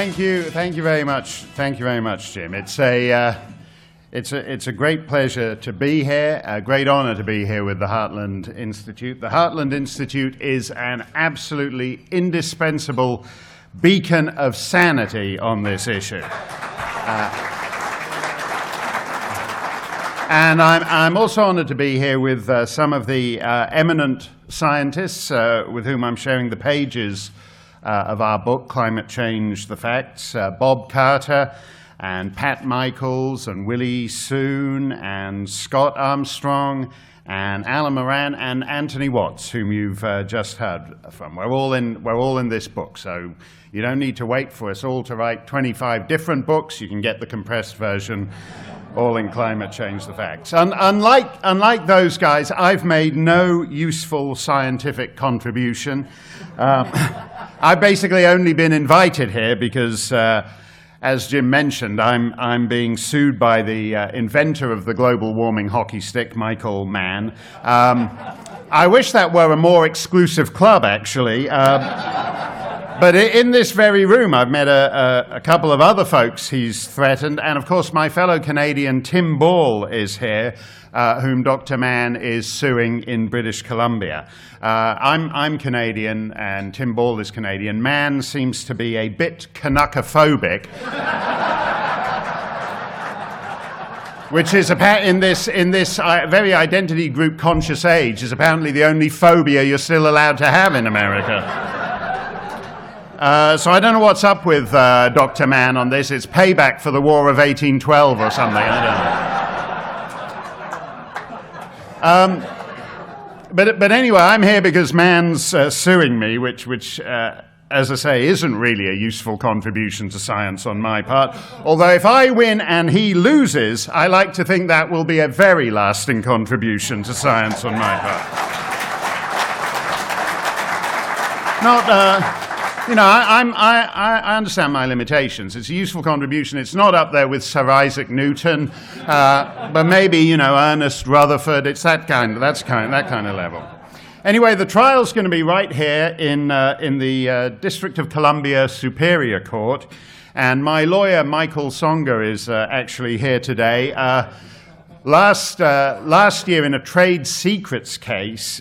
Thank you very much, Jim. It's a great pleasure to be here, a great honor to be here with the Heartland Institute. The Heartland Institute is an absolutely indispensable beacon of sanity on this issue. And I'm also honored to be here with some of the eminent scientists with whom I'm sharing the pages of our book, Climate Change, The Facts, Bob Carter and Pat Michaels and Willie Soon and Scott Armstrong and Alan Moran and Anthony Watts, whom you've just heard from. We're all in this book, so you don't need to wait for us all to write 25 different books. You can get the compressed version, all in Climate Change, The Facts. Unlike those guys, I've made no useful scientific contribution. I've basically only been invited here because, as Jim mentioned, I'm being sued by the inventor of the global warming hockey stick, Michael Mann. I wish that were a more exclusive club, actually. But in this very room, I've met a couple of other folks he's threatened, and of course my fellow Canadian Tim Ball is here, whom Dr. Mann is suing in British Columbia. I'm Canadian, and Tim Ball is Canadian. Mann seems to be a bit Canuckophobic, which is in this very identity group conscious age is apparently the only phobia you're still allowed to have in America. So I don't know what's up with Dr. Mann on this. It's payback for the War of 1812 or something. I don't know. But anyway, I'm here because Mann's suing me, which as I say, isn't really a useful contribution to science on my part. Although if I win and he loses, I like to think that will be a very lasting contribution to science on my part. I understand my limitations. It's a useful contribution. It's not up there with Sir Isaac Newton, but maybe, Ernest Rutherford. It's that kind of level. Anyway, the trial's going to be right here in the District of Columbia Superior Court, and my lawyer, Michael Songer, is actually here today. Last year, in a trade secrets case,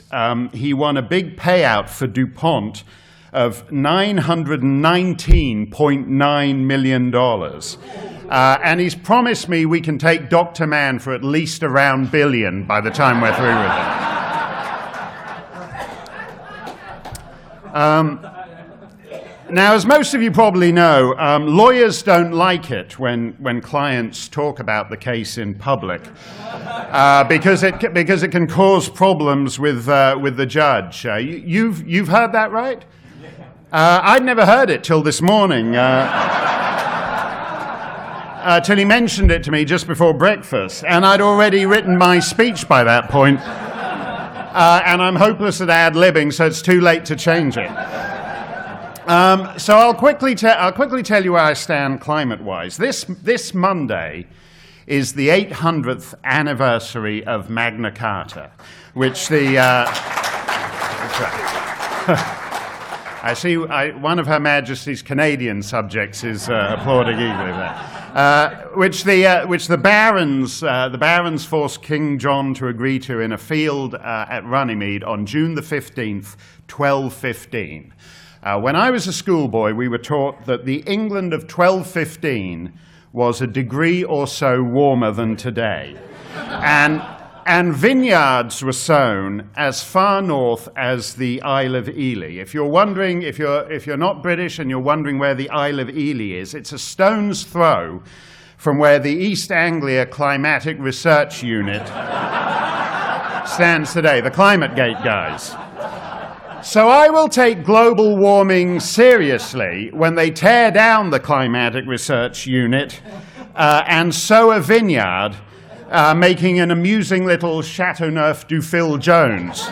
he won a big payout for DuPont of $919.9 million. And he's promised me we can take Dr. Mann for at least around $1 billion by the time we're through with it. Now, as most of you probably know, lawyers don't like it when clients talk about the case in public because it can cause problems with the judge. You've heard that, right? I'd never heard it till this morning, till he mentioned it to me just before breakfast, and I'd already written my speech by that point, and I'm hopeless at ad-libbing, so it's too late to change it. So I'll quickly tell you where I stand climate-wise. This Monday is the 800th anniversary of Magna Carta, which the... I see one of Her Majesty's Canadian subjects is applauding eagerly there. Which the barons forced King John to agree to in a field at Runnymede on June the 15th, 1215. When I was a schoolboy, we were taught that the England of 1215 was a degree or so warmer than today. And vineyards were sown as far north as the Isle of Ely. If you're wondering, if you're not British and you're wondering where the Isle of Ely is, it's a stone's throw from where the East Anglia Climatic Research Unit stands today, the ClimateGate guys. So I will take global warming seriously when they tear down the Climatic Research Unit and sow a vineyard, making an amusing little Chateauneuf-du-Phil-Jones.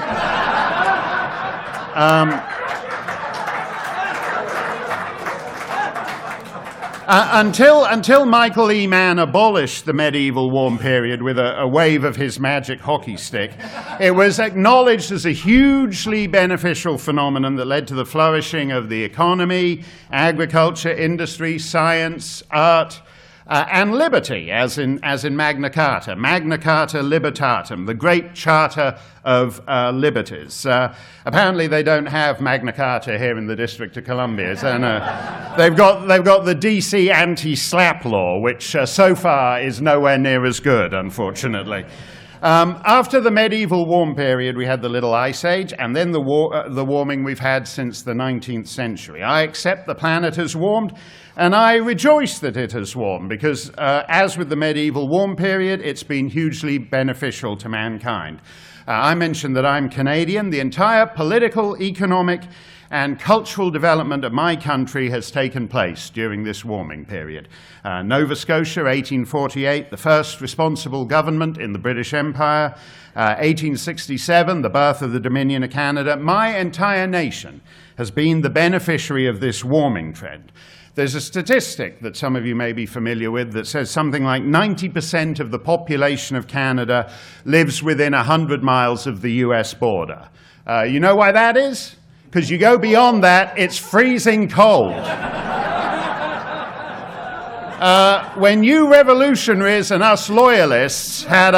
Until Michael E. Mann abolished the medieval warm period with a wave of his magic hockey stick, it was acknowledged as a hugely beneficial phenomenon that led to the flourishing of the economy, agriculture, industry, science, art, and liberty, as in Magna Carta. Magna Carta Libertatum, the great charter of liberties. Apparently they don't have Magna Carta here in the District of Columbia. So they've got the DC anti-slap law, which so far is nowhere near as good, unfortunately. After the medieval warm period, we had the Little Ice Age, and then the warming we've had since the 19th century. I accept the planet has warmed, and I rejoice that it has warmed, because as with the medieval warm period, it's been hugely beneficial to mankind. I mentioned that I'm Canadian. The entire political, economic, and cultural development of my country has taken place during this warming period. Nova Scotia, 1848, the first responsible government in the British Empire. 1867, the birth of the Dominion of Canada. My entire nation has been the beneficiary of this warming trend. There's a statistic that some of you may be familiar with that says something like 90% of the population of Canada lives within 100 miles of the US border. You know why that is? Because you go beyond that, it's freezing cold. When you revolutionaries and us loyalists had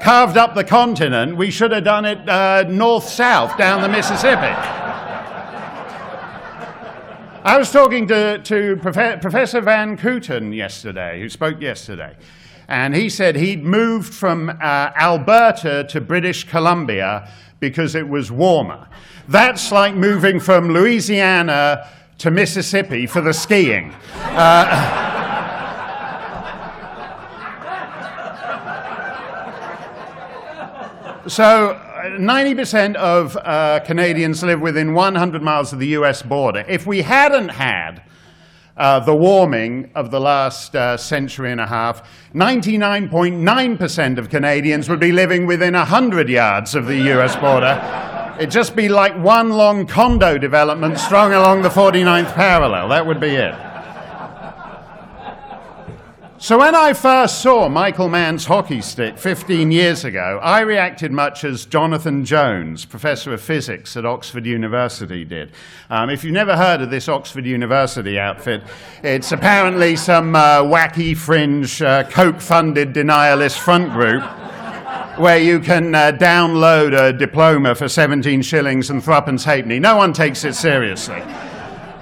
carved up the continent, we should have done it north-south down the Mississippi. I was talking to Professor Van Kooten yesterday, who spoke yesterday, and he said he'd moved from Alberta to British Columbia because it was warmer. That's like moving from Louisiana to Mississippi for the skiing. So 90% of Canadians live within 100 miles of the US border. If we hadn't had the warming of the last century and a half, 99.9% of Canadians would be living within 100 yards of the US border. It'd just be like one long condo development strung along the 49th parallel. That would be it. So when I first saw Michael Mann's hockey stick 15 years ago, I reacted much as Jonathan Jones, professor of physics at Oxford University, did. If you've never heard of this Oxford University outfit, it's apparently some wacky fringe, Coke-funded denialist front group where you can download a diploma for 17 shillings and threepence halfpenny. No one takes it seriously.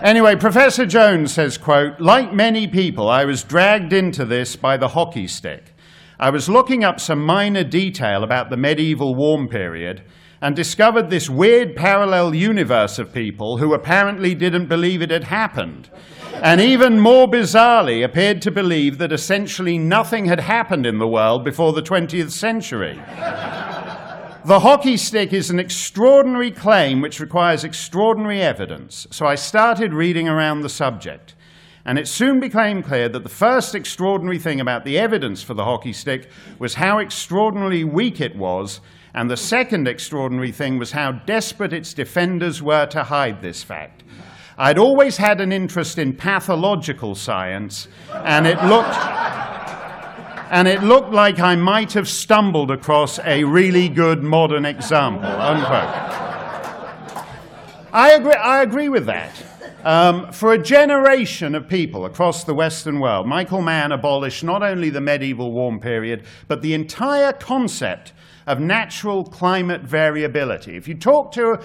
Anyway, Professor Jones says, quote, "Like many people, I was dragged into this by the hockey stick. I was looking up some minor detail about the medieval warm period and discovered this weird parallel universe of people who apparently didn't believe it had happened, and even more bizarrely appeared to believe that essentially nothing had happened in the world before the 20th century. The hockey stick is an extraordinary claim which requires extraordinary evidence, so I started reading around the subject. And it soon became clear that the first extraordinary thing about the evidence for the hockey stick was how extraordinarily weak it was, and the second extraordinary thing was how desperate its defenders were to hide this fact. I'd always had an interest in pathological science, and it looked like I might have stumbled across a really good modern example," unquote. I agree with that. For a generation of people across the Western world, Michael Mann abolished not only the medieval warm period, but the entire concept of natural climate variability. If you talk to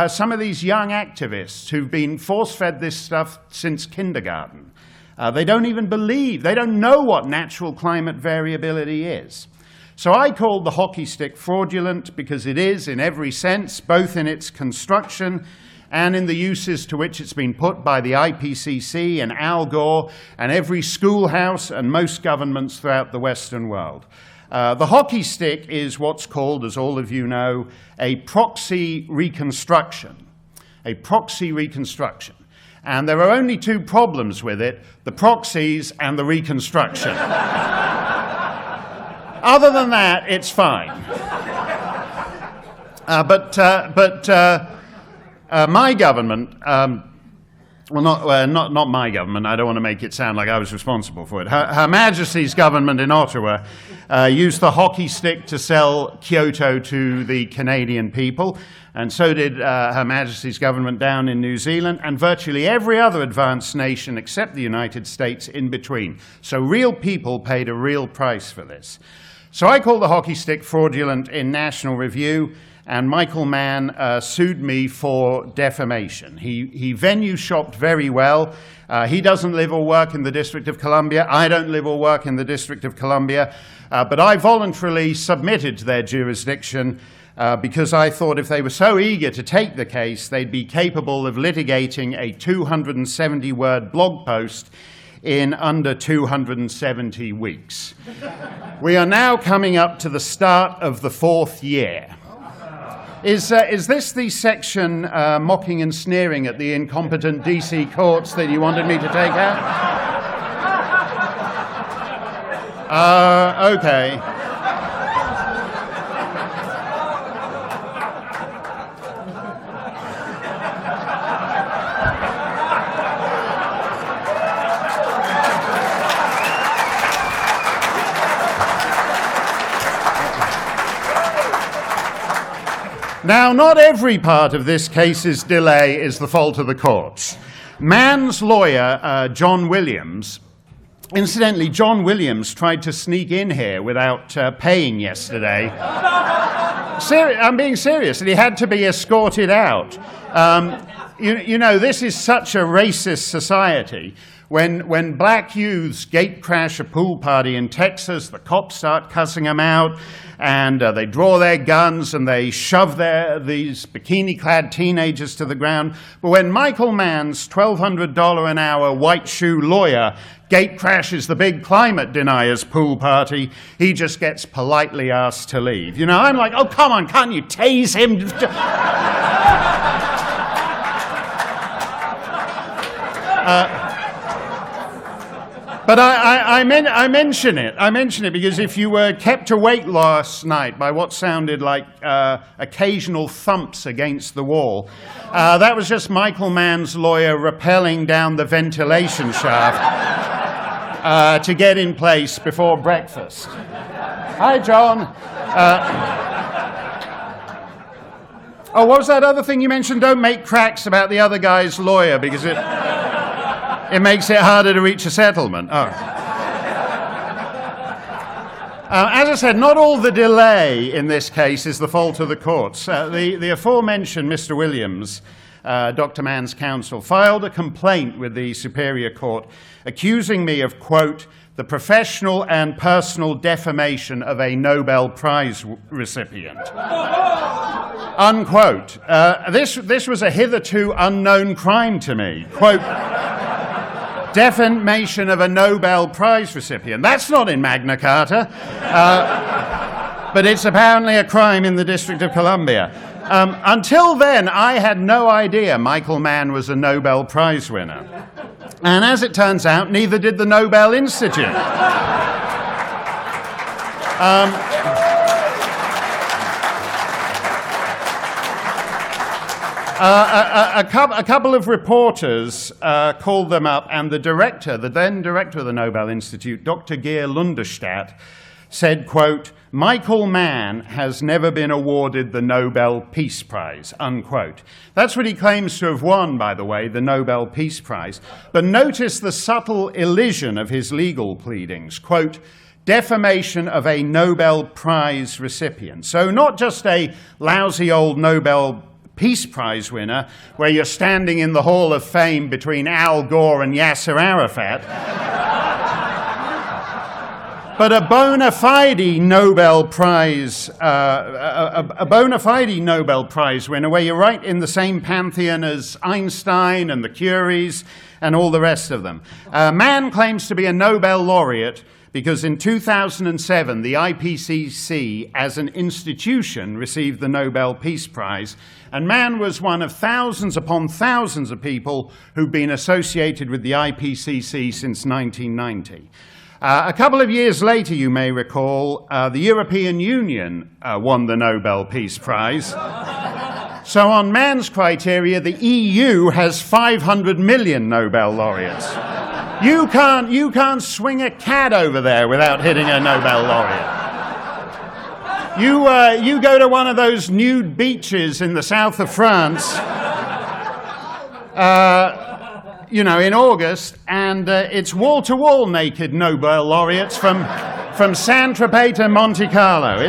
some of these young activists who've been force-fed this stuff since kindergarten, they don't even believe, they don't know what natural climate variability is. So I called the hockey stick fraudulent because it is in every sense, both in its construction and in the uses to which it's been put by the IPCC and Al Gore and every schoolhouse and most governments throughout the Western world. The hockey stick is what's called, as all of you know, a proxy reconstruction. A proxy reconstruction. And there are only two problems with it, the proxies and the reconstruction. Other than that, it's fine. My government well, not my government. I don't want to make it sound like I was responsible for it. Her Majesty's government in Ottawa used the hockey stick to sell Kyoto to the Canadian people, and so did Her Majesty's government down in New Zealand, and virtually every other advanced nation except the United States in between. So real people paid a real price for this. So I called the hockey stick fraudulent in National Review, and Michael Mann sued me for defamation. He venue shopped very well. He doesn't live or work in the District of Columbia. I don't live or work in the District of Columbia. But I voluntarily submitted to their jurisdiction because I thought if they were so eager to take the case, they'd be capable of litigating a 270-word blog post in under 270 weeks. We are now coming up to the start of the 4th year. Is this the section mocking and sneering at the incompetent DC courts that you wanted me to take out? Okay. Now, not every part of this case's delay is the fault of the courts. Mann's lawyer, John Williams, incidentally, John Williams tried to sneak in here without paying yesterday. I'm being serious, and he had to be escorted out. You know, this is such a racist society. When black youths gate crash a pool party in Texas, the cops start cussing them out, and they draw their guns and they shove these bikini-clad teenagers to the ground. But when Michael Mann's $1,200 an hour white shoe lawyer gate crashes the big climate deniers pool party, he just gets politely asked to leave. You know, I'm like, oh, come on, can't you tase him? But I mention it because if you were kept awake last night by what sounded like occasional thumps against the wall, that was just Michael Mann's lawyer rappelling down the ventilation shaft to get in place before breakfast. Hi, John. Oh, what was that other thing you mentioned? Don't make cracks about the other guy's lawyer because it makes it harder to reach a settlement. Oh. As I said, not all the delay in this case is the fault of the courts. The aforementioned Mr. Williams, Dr. Mann's counsel, filed a complaint with the Superior Court accusing me of, quote, the professional and personal defamation of a Nobel Prize recipient. Unquote. This was a hitherto unknown crime to me. Quote, defamation of a Nobel Prize recipient. That's not in Magna Carta, but it's apparently a crime in the District of Columbia. Until then, I had no idea Michael Mann was a Nobel Prize winner. And as it turns out, neither did the Nobel Institute. A couple of reporters called them up, and the then director of the Nobel Institute, Dr. Geir Lunderstadt, said, quote, Michael Mann has never been awarded the Nobel Peace Prize, unquote. That's what he claims to have won, by the way, the Nobel Peace Prize. But notice the subtle elision of his legal pleadings, quote, defamation of a Nobel Prize recipient. So not just a lousy old Nobel Peace Prize winner, where you're standing in the Hall of Fame between Al Gore and Yasser Arafat, but a bona fide Nobel Prize, a bona fide Nobel Prize winner, where you're right in the same pantheon as Einstein and the Curies and all the rest of them. Mann claims to be a Nobel laureate because in 2007, the IPCC, as an institution, received the Nobel Peace Prize, and Mann was one of thousands upon thousands of people who've been associated with the IPCC since 1990. A couple of years later, you may recall, the European Union won the Nobel Peace Prize. So on man's criteria, the EU has 500 million Nobel laureates. You can't swing a cat over there without hitting a Nobel laureate. You go to one of those nude beaches in the south of France, in August, and it's wall-to-wall naked Nobel laureates from Saint-Tropez to Monte Carlo.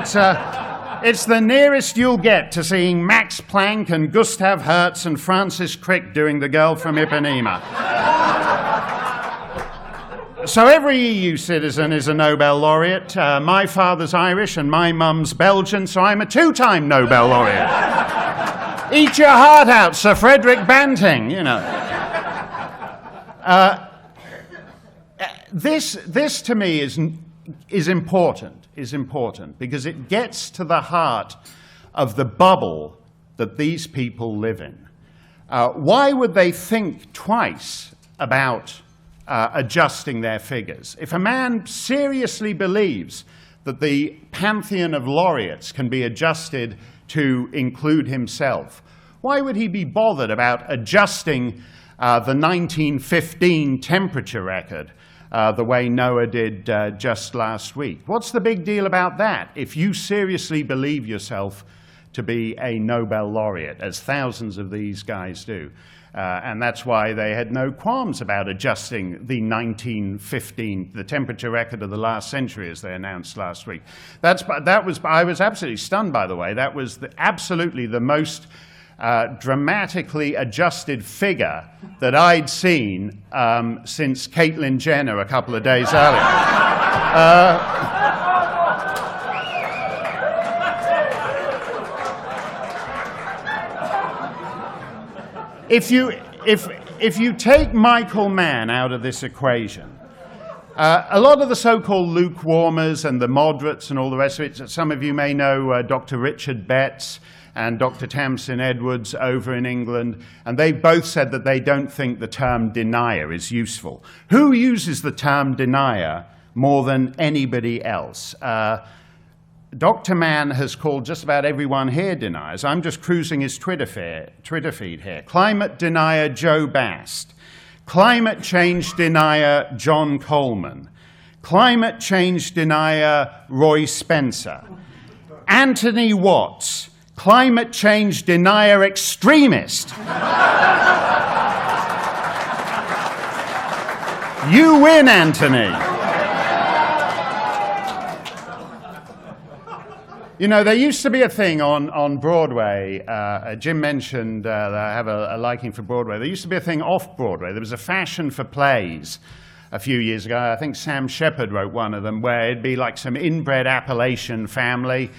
It's the nearest you'll get to seeing Max Planck and Gustav Hertz and Francis Crick doing The Girl from Ipanema. So every EU citizen is a Nobel laureate. My father's Irish and my mum's Belgian, so I'm a two-time Nobel laureate. Eat your heart out, Sir Frederick Banting, This to me is important because it gets to the heart of the bubble that these people live in. Why would they think twice about adjusting their figures? If a man seriously believes that the pantheon of laureates can be adjusted to include himself, why would he be bothered about adjusting the 1915 temperature record the way Noah did just last week? What's the big deal about that if you seriously believe yourself to be a Nobel laureate, as thousands of these guys do? And that's why they had no qualms about adjusting the 1915, the temperature record of the last century, as they announced last week. I was absolutely stunned, by the way. That was absolutely the most dramatically adjusted figure that I'd seen since Caitlyn Jenner a couple of days earlier. If you take Michael Mann out of this equation, a lot of the so-called lukewarmers and the moderates and all the rest of it, some of you may know Dr. Richard Betts and Dr. Tamsin Edwards over in England, and they both said that they don't think the term denier is useful. Who uses the term denier more than anybody else? Dr. Mann has called just about everyone here deniers. I'm just cruising his Twitter feed here. Climate denier Joe Bast. Climate change denier John Coleman. Climate change denier Roy Spencer. Anthony Watts. Climate change denier extremist. You win, Anthony. There used to be a thing on Broadway. Jim mentioned that I have a liking for Broadway. There used to be a thing off Broadway. There was a fashion for plays a few years ago. I think Sam Shepard wrote one of them, where it'd be like some inbred Appalachian family.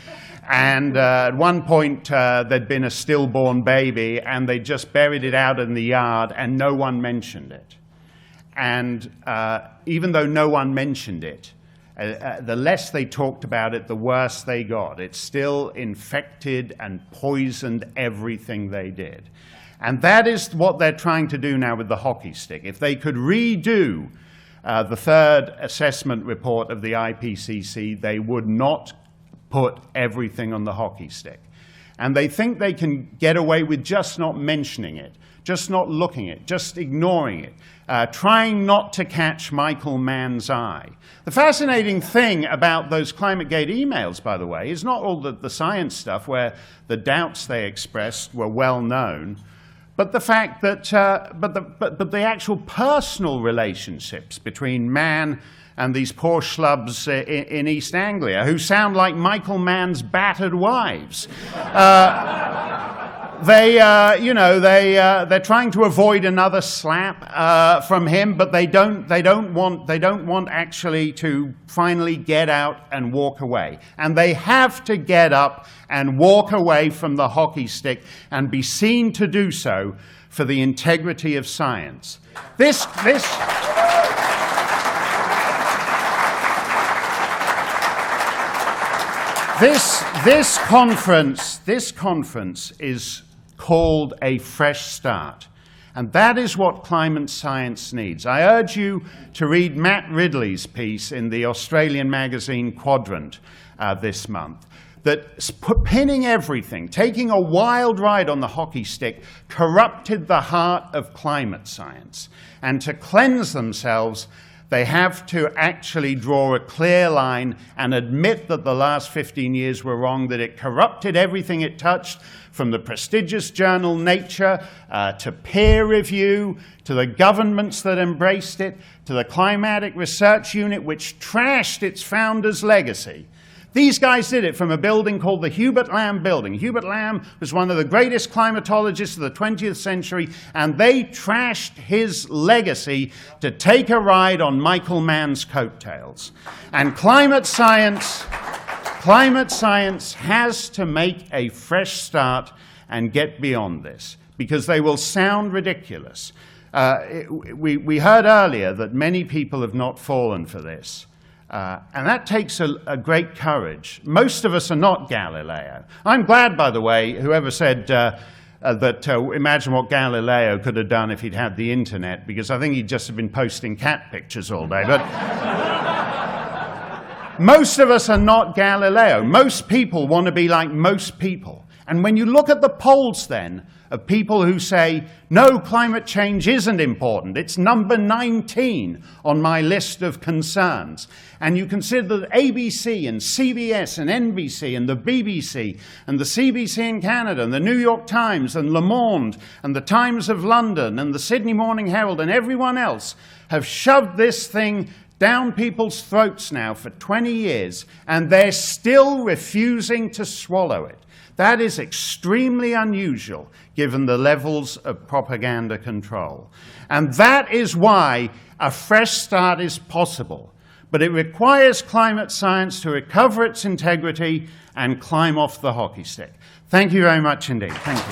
And at one point, there'd been a stillborn baby, and they just buried it out in the yard, and no one mentioned it. And even though no one mentioned it, the less they talked about it, the worse they got. It still infected and poisoned everything they did. And that is what they're trying to do now with the hockey stick. If they could redo the third assessment report of the IPCC, they would not put everything on the hockey stick. And they think they can get away with just not mentioning it, just not looking at it, just ignoring it, trying not to catch Michael Mann's eye. The fascinating thing about those ClimateGate emails, by the way, is not all the science stuff where the doubts they expressed were well known, but the fact that, but the actual personal relationships between Mann and these poor schlubs in East Anglia who sound like Michael Mann's battered wives. They're trying to avoid another slap from him, but they don't want actually to finally get out and walk away. And they have to get up and walk away from the hockey stick and be seen to do so for the integrity of science. This conference is called a fresh start. And that is what climate science needs. I urge you to read Matt Ridley's piece in the Australian magazine Quadrant this month. that pinning everything, taking a wild ride on the hockey stick, corrupted the heart of climate science. And to cleanse themselves, they have to actually draw a clear line and admit that the last 15 years were wrong, that it corrupted everything it touched, from the prestigious journal Nature to peer review, to the governments that embraced it, to the Climatic Research Unit, which trashed its founder's legacy. These guys did it from a building called the Hubert Lamb Building. Hubert Lamb was one of the greatest climatologists of the 20th century, and they trashed his legacy to take a ride on Michael Mann's coattails. And climate science has to make a fresh start and get beyond this, because they will sound ridiculous. We heard earlier that many people have not fallen for this. And that takes a great courage. Most of us are not Galileo. I'm glad, by the way, whoever said imagine what Galileo could have done if he'd had the internet, because I think he'd just have been posting cat pictures all day. But most of us are not Galileo. Most people want to be like most people. And when you look at the polls then of people who say, no, climate change isn't important, it's number 19 on my list of concerns, and you consider that ABC and CBS and NBC and the BBC and the CBC in Canada and the New York Times and Le Monde and the Times of London and the Sydney Morning Herald and everyone else have shoved this thing down people's throats now for 20 years, and they're still refusing to swallow it. That is extremely unusual, given the levels of propaganda control. And that is why a fresh start is possible. But it requires climate science to recover its integrity and climb off the hockey stick. Thank you very much indeed. Thank you.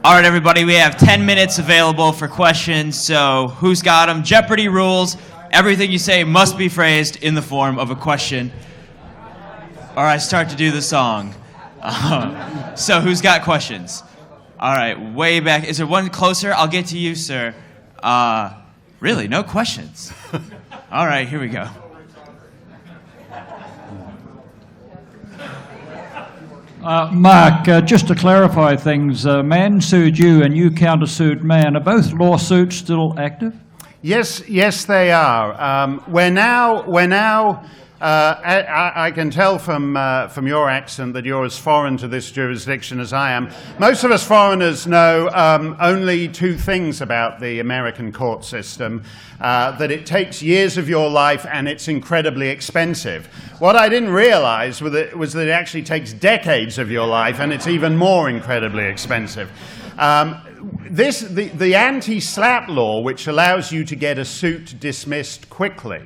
All right, everybody, we have 10 minutes available for questions, so who's got them? Jeopardy rules. Everything you say must be phrased in the form of a question, or I start to do the song. So who's got questions? All right, way back. Is there one closer? I'll get to you, sir. Really, no questions? All right, here we go. Mark, just to clarify things, Mann sued you and you countersued Mann. Are both lawsuits still active? Yes, they are. We're now. I can tell from your accent that you're as foreign to this jurisdiction as I am. Most of us foreigners know only two things about the American court system, that it takes years of your life and it's incredibly expensive. What I didn't realize was that it actually takes decades of your life and it's even more incredibly expensive. The anti-SLAPP law, which allows you to get a suit dismissed quickly,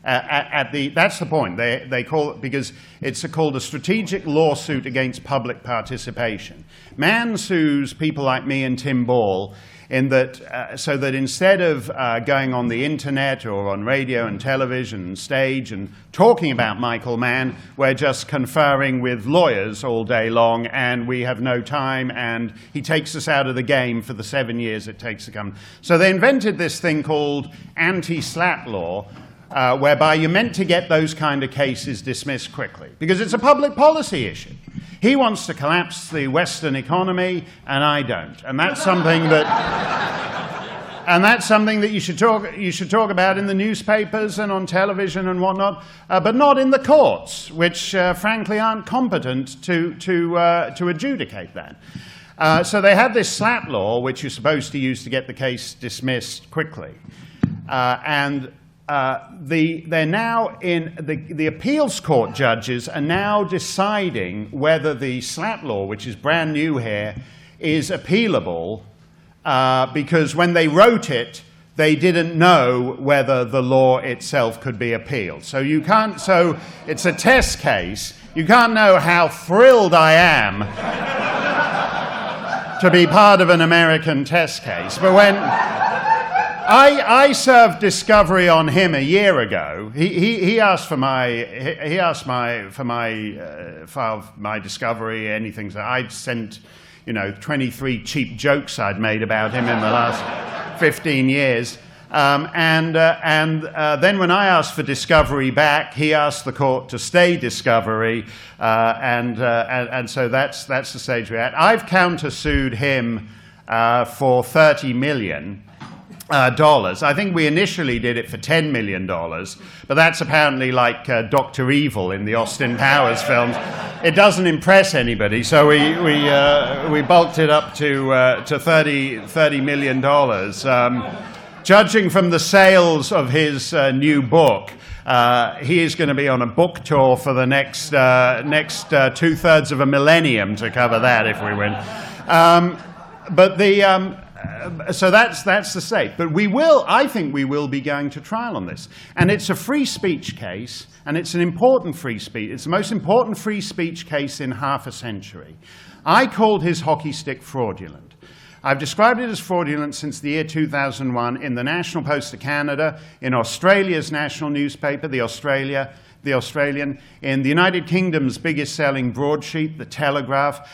that's the point. They call it, because it's called a strategic lawsuit against public participation. Mann sues people like me and Tim Ball in that, so that instead of going on the internet or on radio and television and stage and talking about Michael Mann, we're just conferring with lawyers all day long, and we have no time, and he takes us out of the game for the 7 years it takes to come. So they invented this thing called anti-SLAPP law, whereby you're meant to get those kind of cases dismissed quickly, because it's a public policy issue. He wants to collapse the Western economy, and I don't. And that's something that you should talk about in the newspapers and on television and whatnot, but not in the courts, which frankly aren't competent to adjudicate that. So they had this SLAPP law, which you're supposed to use to get the case dismissed quickly, they're now in the appeals court judges are now deciding whether the SLAPP law, which is brand new here, is appealable, because when they wrote it, they didn't know whether the law itself could be appealed. So you can't, so it's a test case. You can't know how thrilled I am to be part of an American test case. But when I served discovery on him a year ago, he asked for my file, my discovery, anything. So I'd sent, 23 cheap jokes I'd made about him in the last 15 years. And then when I asked for discovery back, he asked the court to stay discovery, and so that's the stage we're at. I've countersued him for $30 million. I think we initially did it for $10 million, but that's apparently like Dr. Evil in the Austin Powers films. It doesn't impress anybody, so we bulked it up to $30 million. Judging from the sales of his new book, he is going to be on a book tour for the next 2/3 of a millennium to cover that if we win. So that's the state. But I think we will be going to trial on this. And it's a free speech case, and it's an important free speech. It's the most important free speech case in half a century. I called his hockey stick fraudulent. I've described it as fraudulent since the year 2001 in the National Post of Canada, in Australia's national newspaper, The Australian, in the United Kingdom's biggest-selling broadsheet, The Telegraph,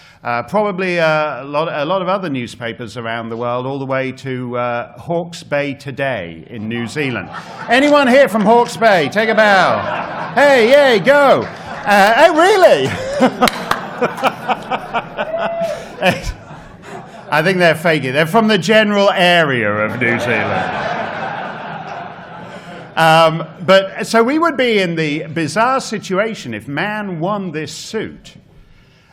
probably a lot of other newspapers around the world, all the way to Hawke's Bay Today in New Zealand. Anyone here from Hawke's Bay? Take a bow. Hey, yay, go. Oh, really? I think they're faking. They're from the general area of New Zealand. But so we would be in the bizarre situation if Mann won this suit,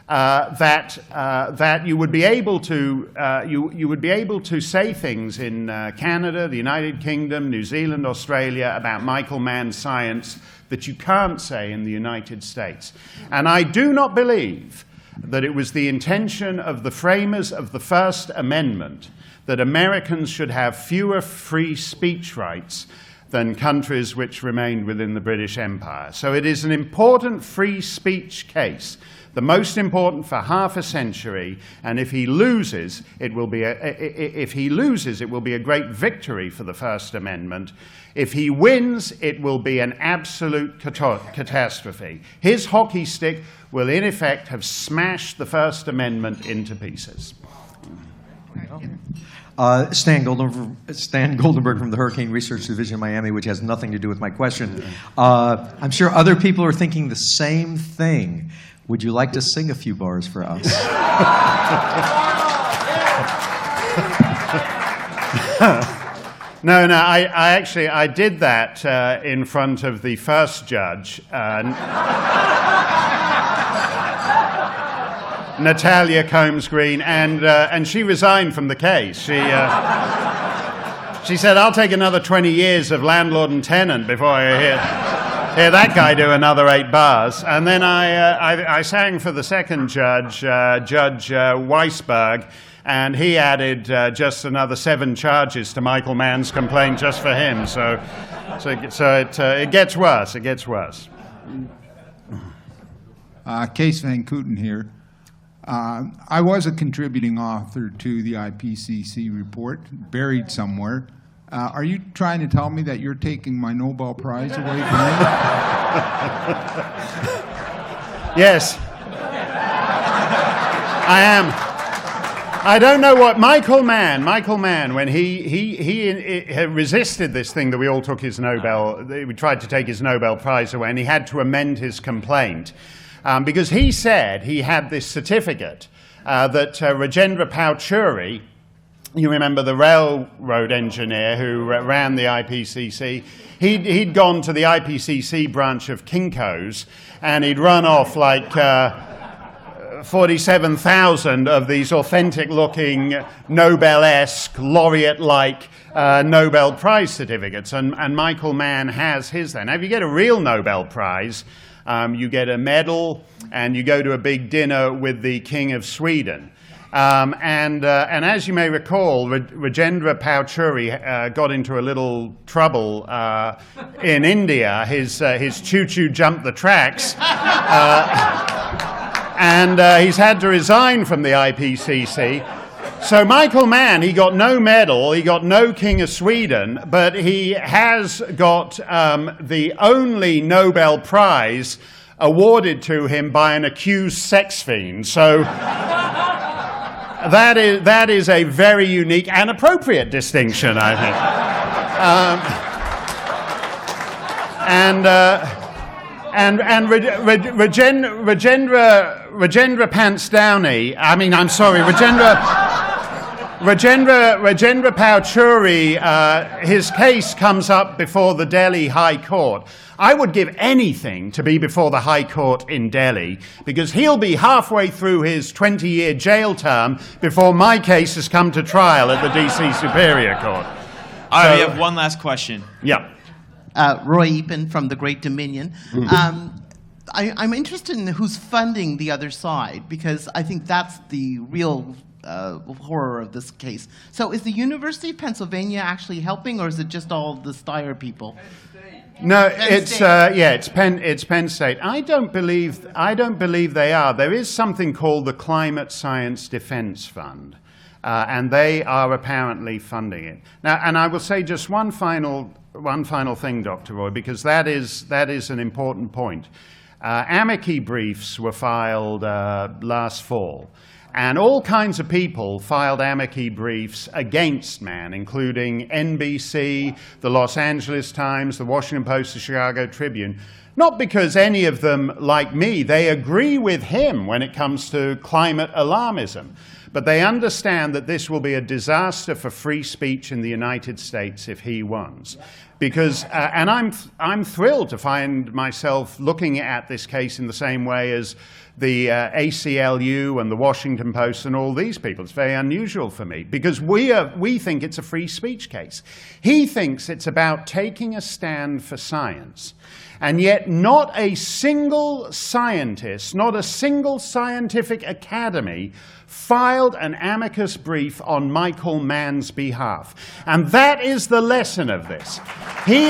that you would be able to you would be able to say things in Canada, the United Kingdom, New Zealand, Australia about Michael Mann's science that you can't say in the United States. And I do not believe that it was the intention of the framers of the First Amendment that Americans should have fewer free speech rights than countries which remained within the British Empire. So it is an important free speech case, the most important for half a century, and if he loses, it will be a great victory for the First Amendment. If he wins, it will be an absolute catastrophe. His hockey stick will, in effect, have smashed the First Amendment into pieces. Stan Goldenberg from the Hurricane Research Division in Miami, which has nothing to do with my question. I'm sure other people are thinking the same thing. Would you like to sing a few bars for us? No, I did that in front of the first judge, Natalia Combs Green, and she resigned from the case. She said, "I'll take another 20 years of landlord and tenant before I hear that guy do another 8 bars." And then I sang for the second judge, Judge Weisberg, and he added just another 7 charges to Michael Mann's complaint just for him. So it gets worse. It gets worse. Kees van Kooten here. I was a contributing author to the IPCC report, buried somewhere. Are you trying to tell me that you're taking my Nobel Prize away from me? Yes, I am. I don't know what Michael Mann, when he resisted this thing that we all took his Nobel, we tried to take his Nobel Prize away, and he had to amend his complaint. Because he said he had this certificate that Rajendra Pachauri, you remember the railroad engineer who ran the IPCC, he'd gone to the IPCC branch of Kinko's and he'd run off like 47,000 of these authentic-looking, Nobel-esque, laureate-like Nobel Prize certificates. And Michael Mann has his there. Now, if you get a real Nobel Prize, you get a medal, and you go to a big dinner with the King of Sweden. And as you may recall, Rajendra Pachauri got into a little trouble in India. His choo-choo jumped the tracks, and he's had to resign from the IPCC. So Michael Mann, he got no medal, he got no King of Sweden, but he has got the only Nobel Prize awarded to him by an accused sex fiend. So that is a very unique and appropriate distinction, I think. Rajendra Pansdowny, Rajendra Pachauri, his case comes up before the Delhi High Court. I would give anything to be before the High Court in Delhi, because he'll be halfway through his 20-year jail term before my case has come to trial at the DC Superior Court. All right, we have one last question. Yeah. Roy Eapen from the Great Dominion. I'm interested in who's funding the other side, because I think that's the real horror of this case. So is the University of Pennsylvania actually helping, or is it just all the Steyer people? No, it's Penn State. I don't believe they are. There is something called the Climate Science Defense Fund, and they are apparently funding it. Now, and I will say just one final thing, Dr. Roy, because that is an important point. Amici briefs were filed last fall, and all kinds of people filed amici briefs against Mann, including NBC, the Los Angeles Times, the Washington Post, the Chicago Tribune. Not because any of them, like me, they agree with him when it comes to climate alarmism, but they understand that this will be a disaster for free speech in the United States if he wins. Because, and I'm thrilled to find myself looking at this case in the same way as the ACLU and the Washington Post and all these people. It's very unusual for me, because we think it's a free speech case. He thinks it's about taking a stand for science. And yet not a single scientist, not a single scientific academy filed an amicus brief on Michael Mann's behalf. And that is the lesson of this. He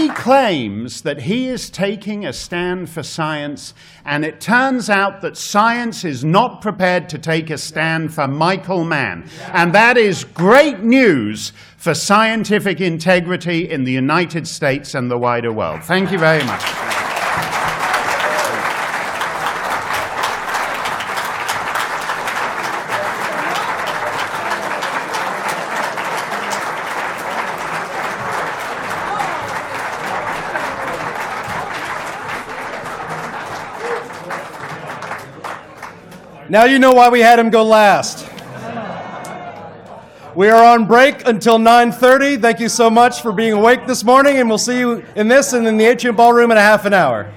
claims that he is taking a stand for science, and it turns out that science is not prepared to take a stand for Michael Mann. And that is great news for scientific integrity in the United States and the wider world. Thank you very much. Now you know why we had him go last. We are on break until 9:30. Thank you so much for being awake this morning, and we'll see you in this and in the atrium ballroom in a half an hour.